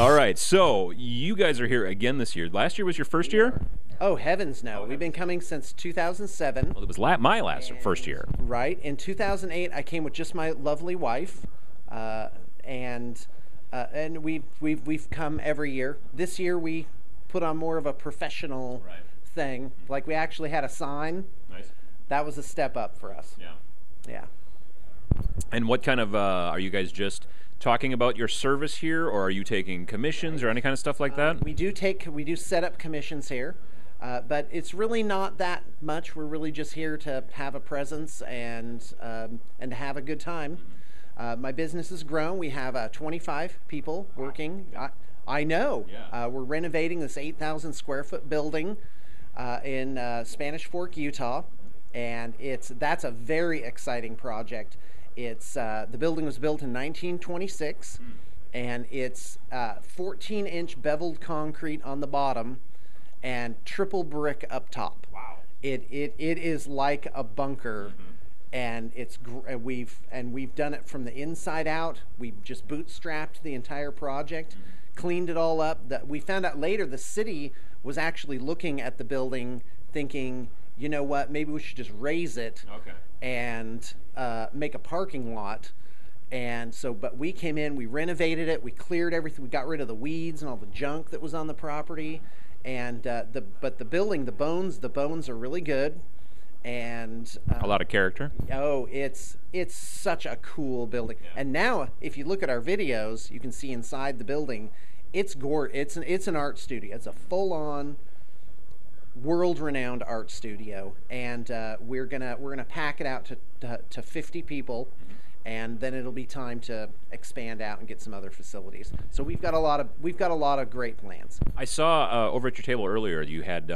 All right, so you guys are here again this year. Last year was your first year? Oh, heavens no. We've been coming since 2007. Well, it was my first year. Right. In 2008, I came with just my lovely wife, and we've come every year. This year we put on more of a professional thing. Like we actually had a sign. Nice. That was a step up for us. Yeah. Yeah. And what kind of, are you guys just talking about your service here, or are you taking commissions or any kind of stuff like that? We do set up commissions here. But it's really not that much. We're really just here to have a presence and to have a good time. My business has grown. We have 25 people working. I know. Yeah. We're renovating this 8,000 square foot building in Spanish Fork, Utah, and that's a very exciting project. It's the building was built in 1926, and it's 14-inch beveled concrete on the bottom and triple brick up top. Wow. It is like a bunker, and we've done it from the inside out. We just bootstrapped the entire project, cleaned it all up. We found out later the city was actually looking at the building, thinking, you know what, maybe we should just raise it and make a parking lot. And so, but we came in, we renovated it, we cleared everything, we got rid of the weeds and all the junk that was on the property. And but the building, the bones are really good, and a lot of character. Oh, it's such a cool building. Yeah. And now, if you look at our videos, you can see inside the building, it's an art studio. It's a full-on, world-renowned art studio, and we're gonna pack it out to 50 people. And then it'll be time to expand out and get some other facilities. So we've got a lot of great plans. I saw over at your table earlier you had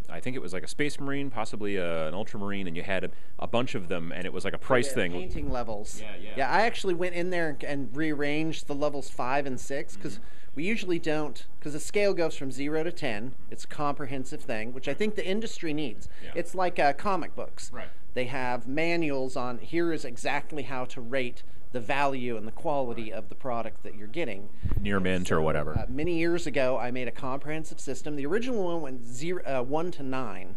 I think it was like a Space Marine, possibly an Ultramarine, and you had a bunch of them, and it was like a price thing. Painting levels. Yeah. I actually went in there and rearranged the levels 5 and 6 because we usually don't, because the scale goes from 0 to 10. It's a comprehensive thing, which I think the industry needs. Yeah. It's like comic books. Right. They have manuals on here is exactly how to rate the value and the quality of the product that you're getting. Near mint or whatever. Many years ago, I made a comprehensive system. The original one went 1 to 9,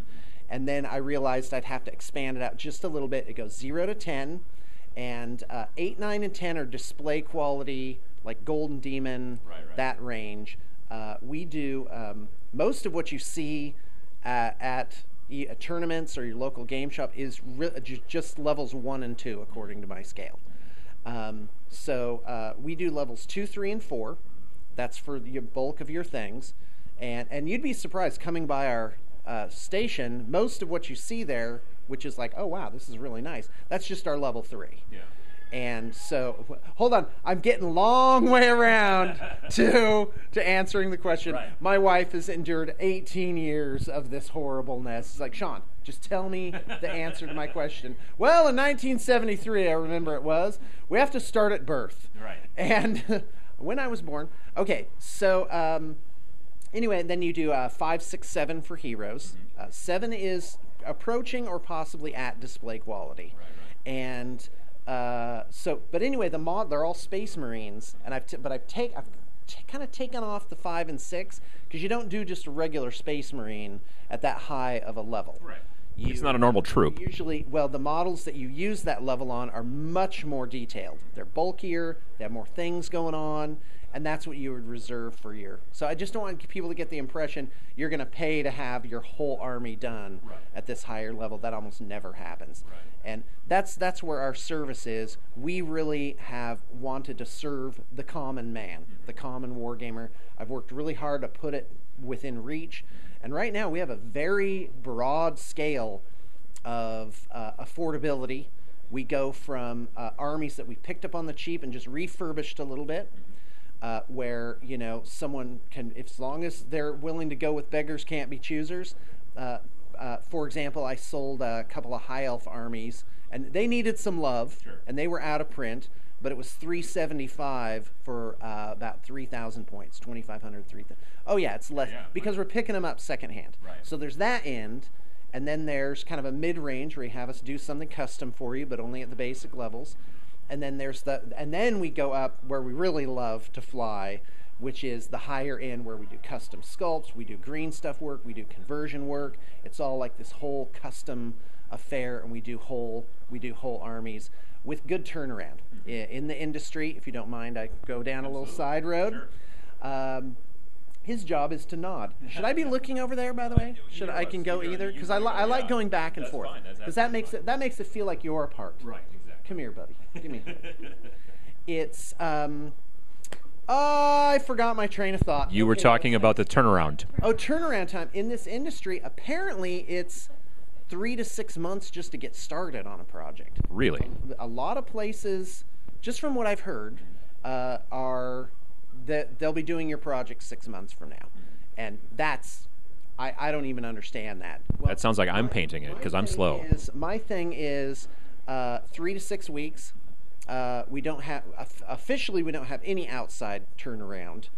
and then I realized I'd have to expand it out just a little bit. It goes 0 to 10, and 8, 9, and 10 are display quality, like Golden Demon, that range. We do most of what you see at tournaments or your local game shop is just levels 1 and 2 according to my scale. So we do levels 2, 3, and 4. That's for the bulk of your things, and you'd be surprised coming by our station. Most of what you see there, which is like, oh wow, this is really nice, that's just our level 3. Yeah. And so, hold on, I'm getting a long way around to answering the question. Right. My wife has endured 18 years of this horribleness. It's like, Shawn, just tell me the answer to my question. Well, in 1973, I remember it was, we have to start at birth. Right. And when I was born. Okay, so anyway, then you do 5, 6, 7 for heroes. 7 is approaching or possibly at display quality. Right. And but anyway, they're all Space Marines, and I've kind of taken off the 5 and 6 because you don't do just a regular Space Marine at that high of a level. Right. It's not a normal troop. Usually, well, the models that you use that level on are much more detailed. They're bulkier, they have more things going on, and that's what you would reserve for your. So I just don't want people to get the impression you're going to pay to have your whole army done at this higher level. That almost never happens. Right. And that's where our service is. We really have wanted to serve the common man, the common wargamer. I've worked really hard to put it within reach. And right now we have a very broad scale of affordability. We go from armies that we picked up on the cheap and just refurbished a little bit, where someone can, as long as they're willing to go with beggars can't be choosers. For example, I sold a couple of high elf armies, and they needed some love, and they were out of print, but it was $375 for about 3,000 points, 2,500, 3,000. Oh yeah, it's less because we're picking them up secondhand. Right. So there's that end, and then there's kind of a mid-range where you have us do something custom for you, but only at the basic levels. And then there's and then we go up where we really love to fly, which is the higher end where we do custom sculpts, we do green stuff work, we do conversion work. It's all like this whole custom affair, and we do whole armies with good turnaround. In the industry, if you don't mind, I go down a little side road. Sure. His job is to nod. Should I be looking over there, by the way? I can go either? Because I like going back and forth. Because that makes it feel like you're a part. Right, exactly. Come here, buddy. Give me a hug. It's I forgot my train of thought. You were talking about the turnaround. Oh, turnaround time in this industry. Apparently, it's 3 to 6 months just to get started on a project. Really? A lot of places, just from what I've heard, are that they'll be doing your project 6 months from now, and that's I don't even understand that. Well, that sounds like I'm painting it because I'm slow. My thing is 3 to 6 weeks. We don't have officially we don't have any outside turnaround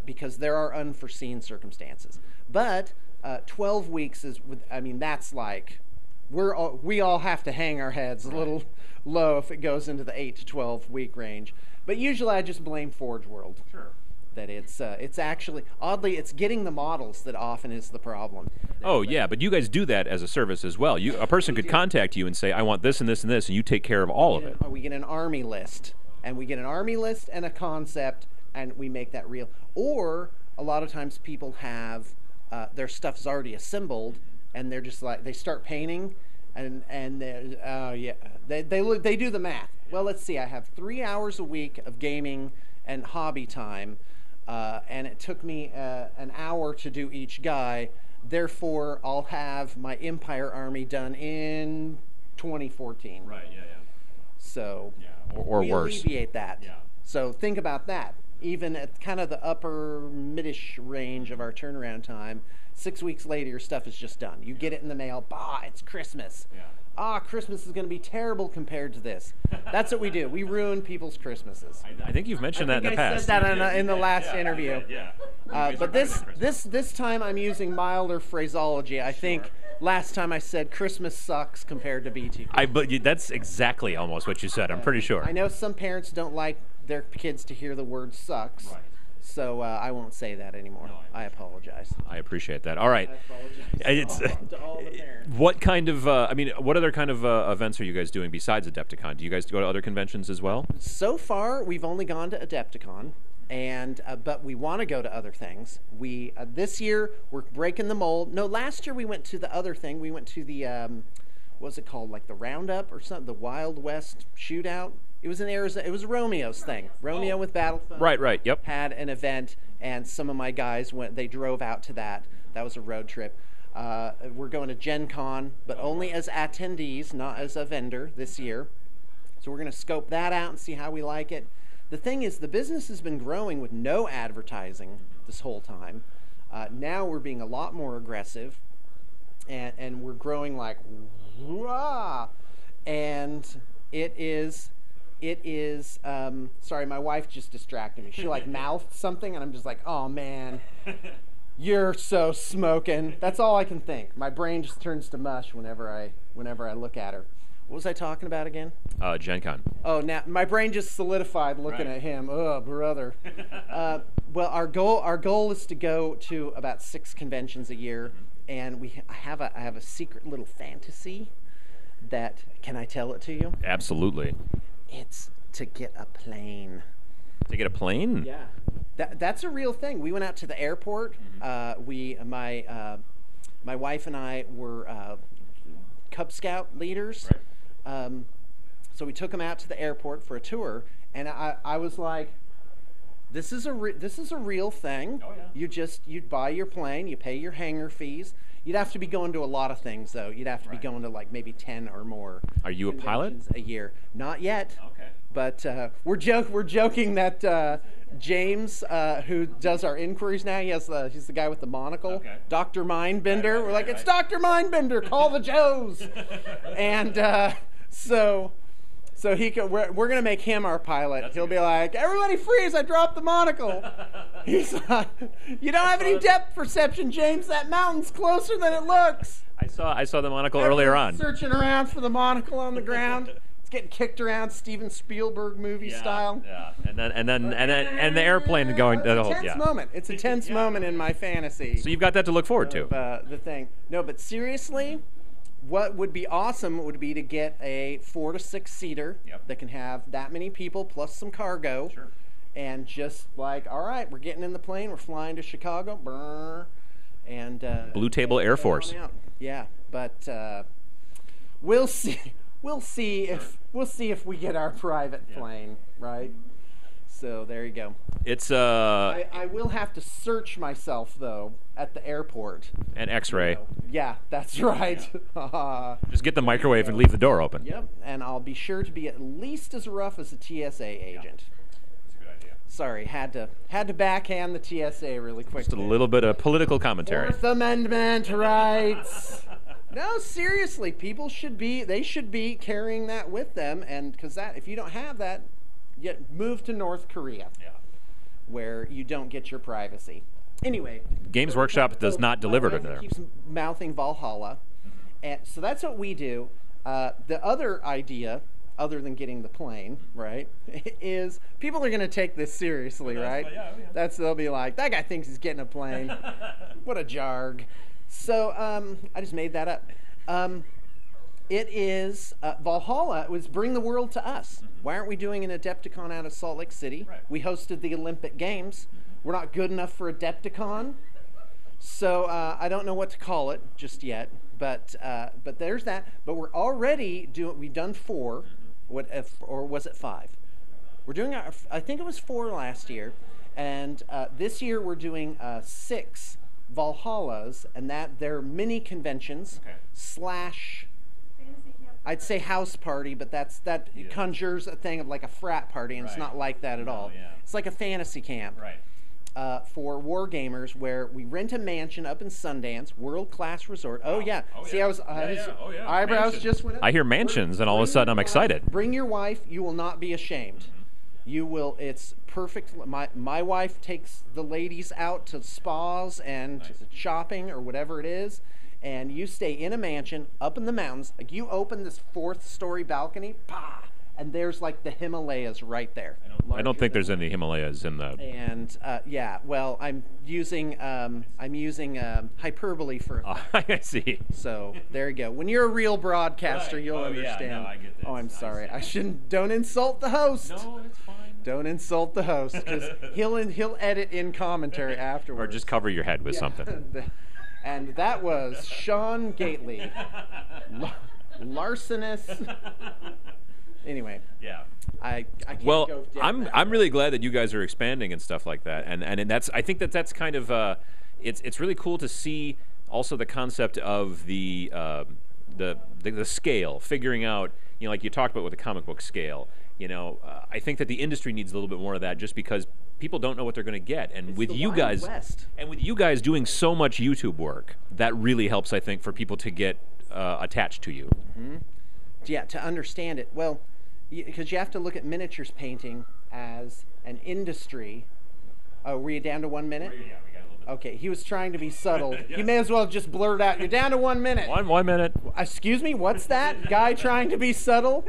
because there are unforeseen circumstances. But 12 weeks is, I mean, that's like we all have to hang our heads a little low if it goes into the 8 to 12 week range. But usually I just blame Forge World. Sure. That it's actually, oddly, it's getting the models that often is the problem. Oh, yeah, but you guys do that as a service as well. A person could contact you and say, I want this and this and this, and you take care of all of it. We get an army list, and a concept, and we make that real. Or a lot of times people have their stuff's already assembled, and they're just like, they start painting, and they do the math. Well, let's see, I have 3 hours a week of gaming and hobby time, and it took me an hour to do each guy. Therefore, I'll have my Empire army done in 2014. Right, yeah. So, or we worse. alleviate that. Yeah. So think about that. Even at kind of the upper midish range of our turnaround time, 6 weeks later, your stuff is just done. You get it in the mail. Bah, it's Christmas. Yeah. Christmas is going to be terrible compared to this. That's what we do. We ruin people's Christmases. I think you've mentioned that in the past. I said that in the last interview. Yeah. But this time I'm using milder phraseology. I think last time I said Christmas sucks compared to BT. But that's exactly almost what you said. I'm pretty sure. I know some parents don't like their kids to hear the word sucks. Right. So I won't say that anymore. No, I apologize. I appreciate that. All right. I apologize to all the parents. What kind of, what other kind of events are you guys doing besides Adepticon? Do you guys go to other conventions as well? So far, we've only gone to Adepticon, and but we want to go to other things. We this year we're breaking the mold. No, last year we went to the other thing. We went to the what was it called, like the Roundup or something, the Wild West Shootout. It was in Arizona. It was Romeo's thing. Romeo with Battlefront. Right. Yep. Had an event, and some of my guys went. They drove out to that. That was a road trip. We're going to Gen Con, but only as attendees, not as a vendor this year. So we're going to scope that out and see how we like it. The thing is, the business has been growing with no advertising this whole time. Now we're being a lot more aggressive, and we're growing like, wah! And it is, sorry, my wife just distracted me. She like mouthed something, and I'm just like, oh man, you're so smoking. That's all I can think. My brain just turns to mush whenever I look at her. What was I talking about again? Gen Con. Oh, now my brain just solidified looking at him. Oh, brother. Well, our goal is to go to about 6 conventions a year, and I have a secret little fantasy that, can I tell it to you? Absolutely. It's to get a plane. To get a plane? Yeah. That's a real thing. We went out to the airport. My wife and I were Cub Scout leaders. Right. So we took them out to the airport for a tour, and I was like, this is a real thing. Oh, yeah. You'd buy your plane, you pay your hangar fees. You'd have to be going to a lot of things, though. You'd have to be going to like maybe 10 or more. Are you a pilot? A year. Not yet. Okay. But we're joking that James, who does our inquiries now, he's the guy with the monocle, okay. Dr. Mindbender. We're like, it's Dr. Mindbender. Call the Joes. And so we're gonna make him our pilot. He'll be like, everybody freeze! I dropped the monocle. He's like, you don't have any depth perception, James. That mountain's closer than it looks. I saw the monocle earlier on. Searching around for the monocle on the ground. It's getting kicked around Steven Spielberg movie style. Yeah, and the airplane going. It's a tense moment. It's a tense moment in my fantasy. So you've got that to look forward to. The thing. No, but seriously, what would be awesome would be to get a 4 to 6 seater that can have that many people plus some cargo. Sure. And just like, all right, we're getting in the plane, we're flying to Chicago, brr, and Blue Table Air Force. Yeah, but we'll see. We'll see if we get our private plane, right? So there you go. It's I will have to search myself though at the airport. An X-ray. Yeah, that's right. Just get the microwave and leave the door open. Yep, and I'll be sure to be at least as rough as a TSA agent. Sorry, had to backhand the TSA really quick. Just a little bit of political commentary. Fourth Amendment rights. No, seriously, people should be carrying that with them, and because if you don't have that, you move to North Korea, where you don't get your privacy. Anyway, Games Workshop does not deliver to there. Keeps mouthing Valhalla, and so that's what we do. The other idea, other than getting the plane, right, is people are going to take this seriously, right? They'll be like, that guy thinks he's getting a plane. What a jarg. So I just made that up. It is Valhalla was Bring the World to Us. Why aren't we doing an Adepticon out of Salt Lake City? Right. We hosted the Olympic Games. We're not good enough for Adepticon. So I don't know what to call it just yet. But there's that. But we're already we've done 4. Or was it 5? We're doing, I think it was 4 last year. And this year we're doing 6 Valhallas, and that they're mini conventions / I'd say house party, but that conjures a thing of like a frat party, and it's not like that at all. It's like a fantasy camp for war gamers, where we rent a mansion up in Sundance, world-class resort. See, I was his eyebrows just went up. I hear mansions, and all of a sudden I'm excited. Bring your wife; you will not be ashamed. You will. It's perfect. My wife takes the ladies out to spas and shopping or whatever it is, and you stay in a mansion up in the mountains. Like, you open this 4th-story balcony, and there's like the Himalayas right there. I don't think there's any Himalayas in the. And well, I'm using hyperbole for. I see. So there you go. When you're a real broadcaster, you'll understand. Yeah, no, I get this. I'm sorry. I shouldn't. Don't insult the host. No, it's fine. Don't insult the host, because he'll edit in commentary afterwards. Or just cover your head with something. And that was Shawn Gately, larcenous. Anyway. Yeah. I can't well, go I'm really glad that you guys are expanding and stuff like that, and I think that's kind of it's really cool to see also the concept of the scale, figuring out, like you talked about with the comic book scale. I think that the industry needs a little bit more of that, just because people don't know what they're going to get, and with you guys doing so much YouTube work, that really helps, I think, for people to get attached to you. Mm-hmm. Yeah, to understand it. Well, because you have to look at miniatures painting as an industry. Oh, were you down to 1 minute? Yeah, we got a little bit. Okay, he was trying to be subtle. He may as well have just blurted out, "You're down to 1 minute." 1 minute. Excuse me, what's that? Guy trying to be subtle?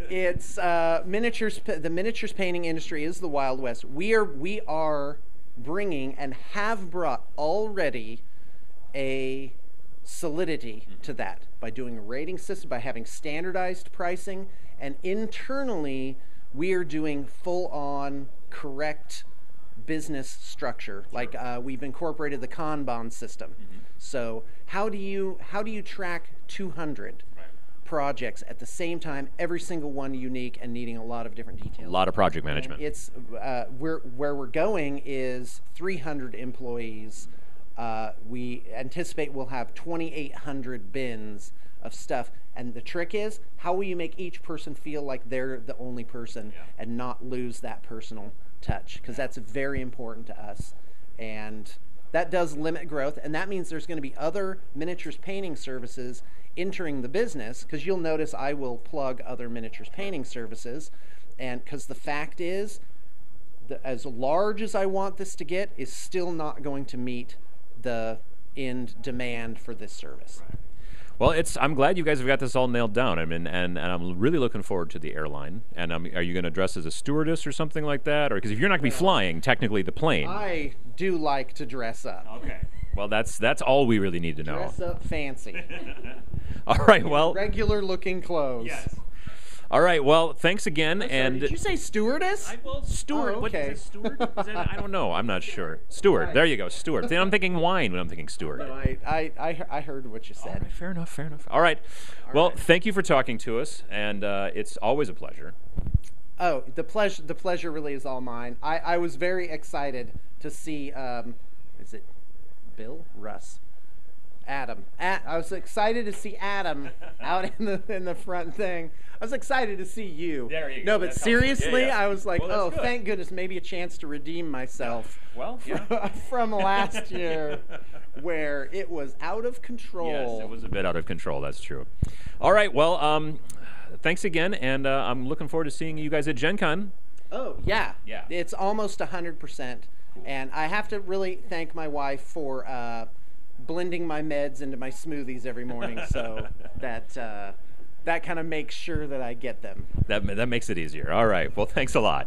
It's miniatures. The miniatures painting industry is the Wild West. We are bringing and have brought already a solidity to that by doing a rating system, by having standardized pricing, and internally we are doing full-on correct business structure. Like we've incorporated the Kanban system. So how do you track 200 projects at the same time, every single one unique and needing a lot of different details? A lot of project management. And it's where we're going is 300 employees. We anticipate we'll have 2,800 bins of stuff. And the trick is, how will you make each person feel like they're the only person and not lose that personal touch? Because that's very important to us. And that does limit growth. And that means there's going to be other miniatures painting services entering the business, because you'll notice I will plug other miniatures painting services. And because the fact is, as large as I want this to get, is still not going to meet the end demand for this service. Well, I'm glad you guys have got this all nailed down. I mean, and I'm really looking forward to the airline. And are you going to dress as a stewardess or something like that? Or because if you're not going to be flying, technically the plane. I do like to dress up. Okay. Well, that's all we really need to know. Dress up fancy. All right. Well. Regular looking clothes. Yes. All right. Well, thanks again. And did you say stewardess? Steward. Oh, okay. What is it, steward? I don't know. I'm not sure. Steward. Right. There you go. Steward. I'm thinking wine when I'm thinking steward. No, I heard what you said. All right, fair enough. Fair enough. All right. Well, thank you for talking to us, and it's always a pleasure. Oh, the pleasure really is all mine. I was very excited to see. Is it Bill? Russ? Adam. I was excited to see Adam out in the front thing. I was excited to see you. There you go. No, but That's seriously, yeah. I was like, Well, good. thank goodness, maybe a chance to redeem myself. Well, yeah. From last year, where it was out of control. Yes, it was a bit out of control. That's true. All right. Well, thanks again, and I'm looking forward to seeing you guys at Gen Con. Oh, yeah. Yeah. It's almost 100%. And I have to really thank my wife for blending my meds into my smoothies every morning, so that kind of makes sure that I get them. That makes it easier. All right. Well, thanks a lot.